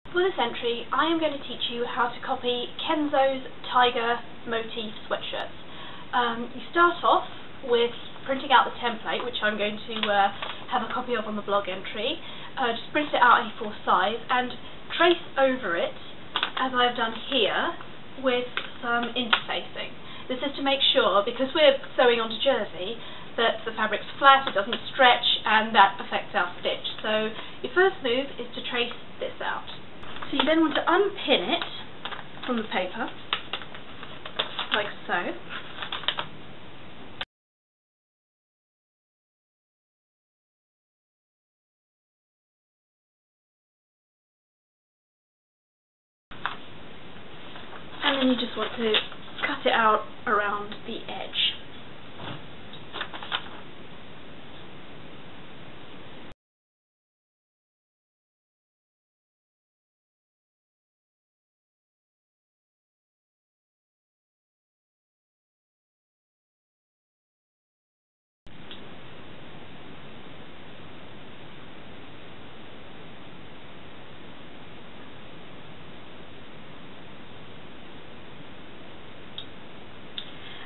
For this entry, I am going to teach you how to copy Kenzo's tiger motif sweatshirts. You start off with printing out the template, which I'm going to have a copy of on the blog entry. Just print it out A4 size and trace over it, as I've done here, with some interfacing. This is to make sure, because we're sewing onto jersey, that the fabric's flat, it doesn't stretch, and that affects our stitch. So your first move is to trace this out. So you then want to unpin it from the paper, like so. And then you just want to cut it out around the edge.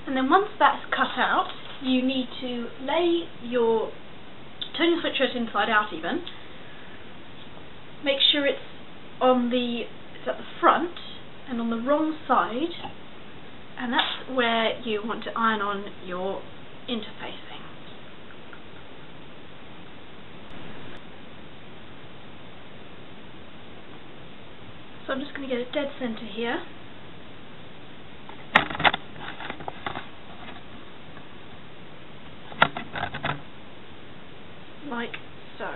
And then once that's cut out, you need to turn your sweatshirt inside out even. Make sure it's at the front and on the wrong side, and that's where you want to iron on your interfacing. So I'm just going to get a dead center here. Like so.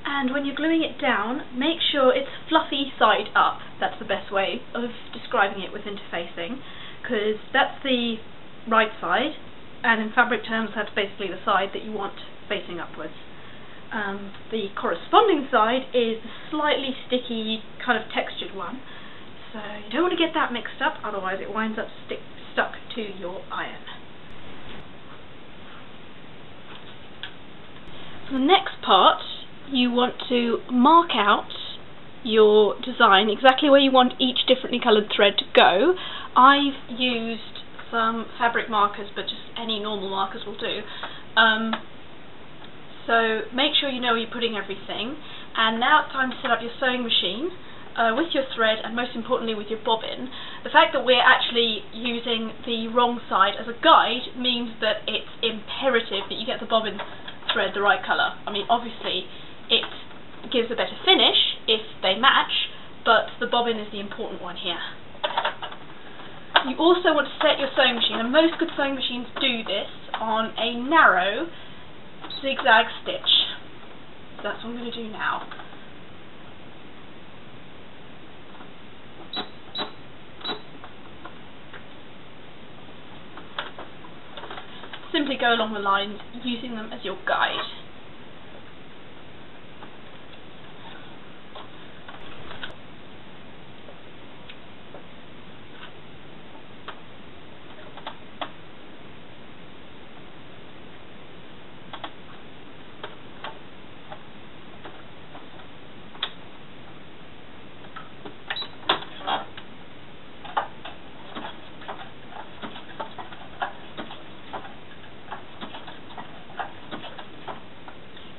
And when you're gluing it down, make sure it's fluffy side up. That's the best way of describing it with interfacing, because that's the right side, and in fabric terms that's basically the side that you want facing upwards. The corresponding side is the slightly sticky, kind of textured one, so you don't want to get that mixed up, otherwise it winds up stuck to your iron. For the next part, you want to mark out your design exactly where you want each differently coloured thread to go. I've used some fabric markers, but just any normal markers will do. So make sure you know where you're putting everything. And now it's time to set up your sewing machine with your thread, and most importantly with your bobbin. The fact that we're actually using the wrong side as a guide means that it's imperative that you get the bobbin thread the right colour. I mean, obviously it gives a better finish if they match, but the bobbin is the important one here. You also want to set your sewing machine, and most good sewing machines do this, on a narrow zigzag stitch. So that's what I'm going to do now. Simply go along the lines, using them as your guide.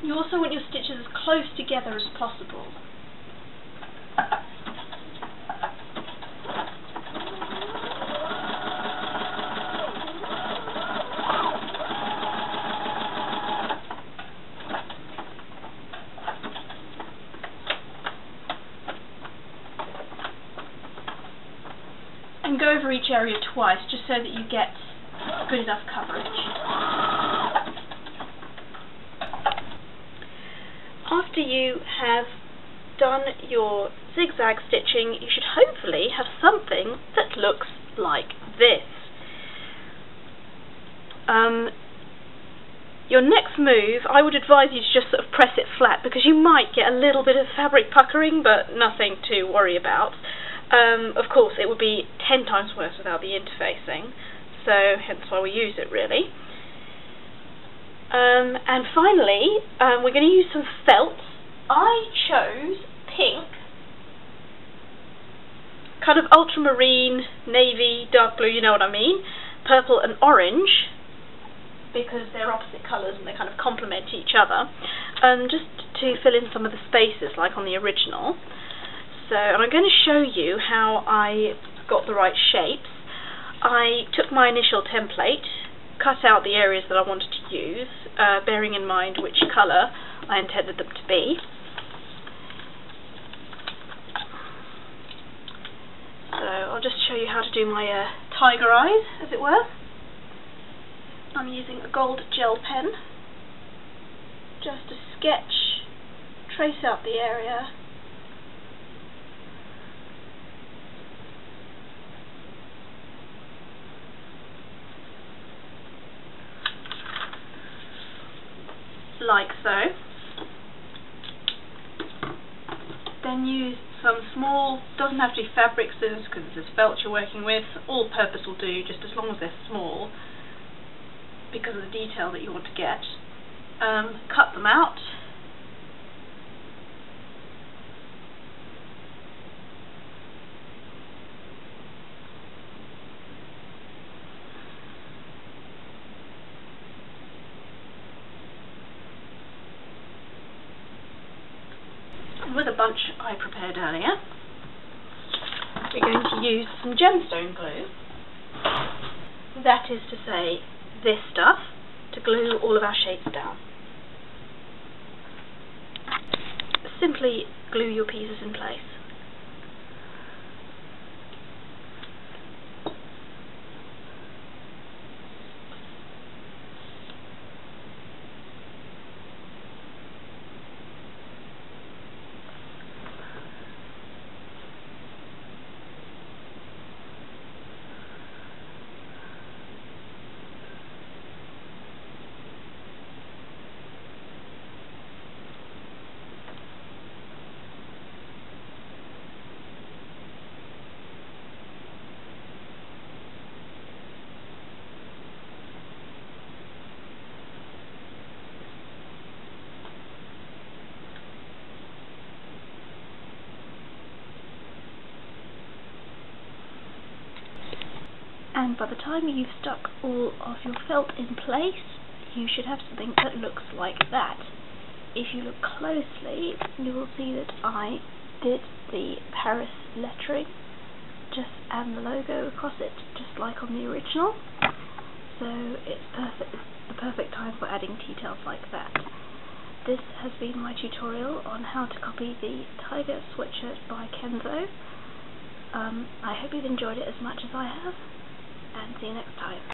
You also want your stitches as close together as possible. And go over each area twice, just so that you get good enough coverage. After you have done your zigzag stitching, you should hopefully have something that looks like this. Your next move, I would advise you to just sort of press it flat, because you might get a little bit of fabric puckering, but nothing to worry about. Of course, it would be 10 times worse without the interfacing, so hence why we use it, really. And finally, we're going to use some felt I chose pink, kind of ultramarine, navy, dark blue, you know what I mean, purple and orange, because they're opposite colours and they kind of complement each other, just to fill in some of the spaces like on the original. So, and I'm going to show you how I got the right shapes. I took my initial template, cut out the areas that I wanted to use, bearing in mind which colour I intended them to be. So I'll just show you how to do my tiger eyes, as it were. I'm using a gold gel pen just to sketch, trace out the area. Like so. Then use some small, doesn't have to be fabric scissors because it's felt you're working with, all purpose will do, just as long as they're small, because of the detail that you want to get. Cut them out. With a bunch I prepared earlier, we're going to use some gemstone glue. That is to say, this stuff, to glue all of our shapes down. Simply glue your pieces in place. And by the time you've stuck all of your felt in place, you should have something that looks like that. If you look closely, you will see that I did the Paris lettering and the logo across it, just like on the original. So it's the perfect time for adding details like that. This has been my tutorial on how to copy the Tiger sweatshirt by Kenzo. I hope you've enjoyed it as much as I have, and see you next time.